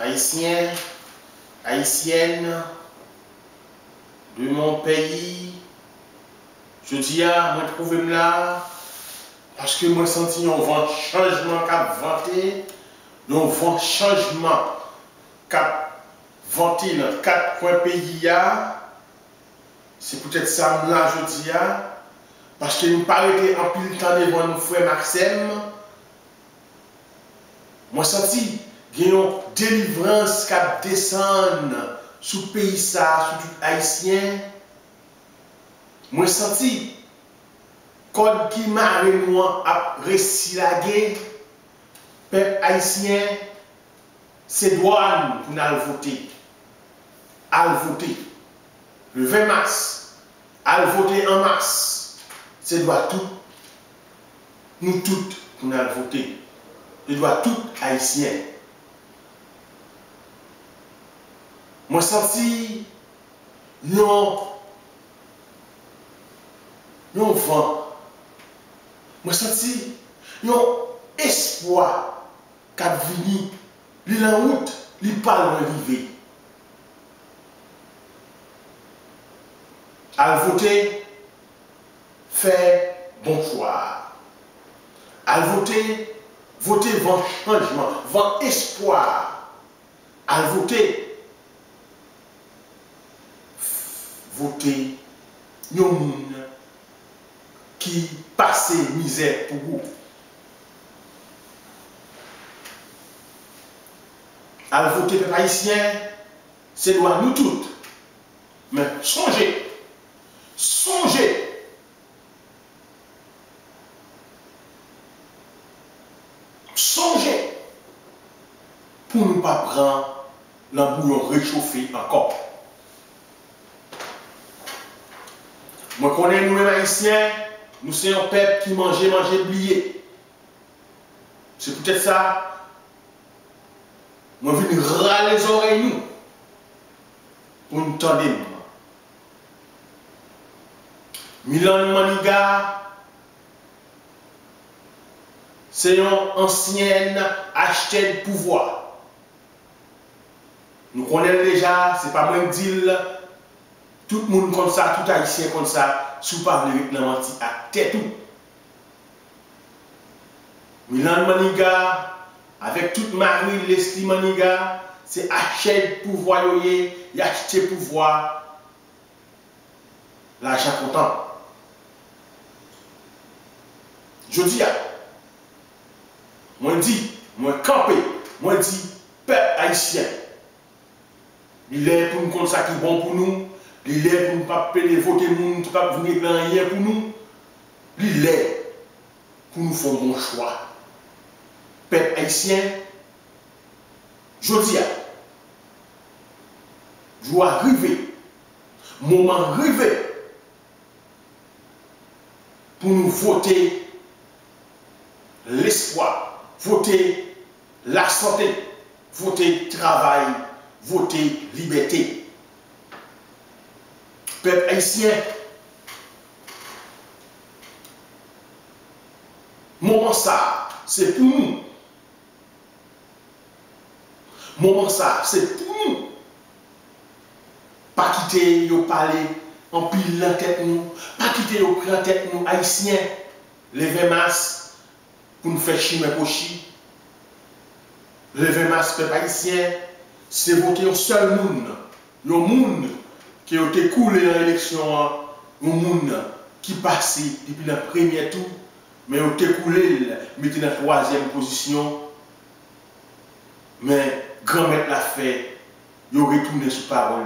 Haïtiens, Haïtiennes de mon pays, je dis à moi trouver là parce que moi senti un vent changement qu'a vanté, un vent changement qu'a vanté dans quatre coins pays. C'est peut-être ça là je dis parce que nous paraît en pile temps devant nos frères Maxime. Moi senti qu'il y a une délivrance qui descend sous le pays, ça, sous tout haïtien. Moi senti code qui m'a moi à récilaguer, peuple haïtien, c'est douane pour nous voter. À voter. Le 20 mars, à voter en mars. C'est droit tout. Nous toutes pour nous voter. Je dois tout haïtien. Moi senti non vent. Moi senti non espoir qu'a venu li en route, li pas loin arrivé. À voter, faire bon choix. À voter, voter vent changement, vent espoir. À voter, voter un monde qui passe misère pour vous. À voter peuple haïtien, c'est droit nous toutes. Mais songez, pour ne pas prendre l'embouillon réchauffé encore. Moi, connais nous les haïtiens, nous sommes un peuple qui mange, oublié. C'est peut-être ça. Moi, je viens râler les oreilles nous pour nous tendre. Milan Maniga, c'est un ancien acheteur de pouvoir. Nous connaissons déjà, c'est pas moi qui dis, tout le monde comme ça, tout haïtien comme ça, sous parler avec la menti à tête tout. Milan Maniga, avec toute Marie Leslie Maniga, c'est acheter pouvoir, il acheter pouvoir, l'argent content. Je dis, moi dis, moi camper, moi dis, peuple haïtien. Il est pour nous comme ça qui est bon pour nous. Il est pour nous pas payer voter nous, tout pas venir dans rien pour nous. Il est pour nous faire un bon choix. Peuple haïtien, je dis, je dois arriver, moment arrivé pour nous voter l'espoir, voter la santé, voter travail, voter liberté. Peuple haïtien, moment ça, c'est pour nous. Moment ça, c'est pour nous. Pas quitter, yo parler en pile la tête nous, pas quitter yo prendre tête nous haïtiens, le 20 mars pour nous faire chier pour chier. Le 20 mars peuple haïtien, c'est voter un seul monde, le monde qui a été coulé dans l'élection, un monde qui passait depuis le premier tour, mais a été coulé, mettait dans la troisième position. Mais grand-mère l'a fait, il a retourné sur parole.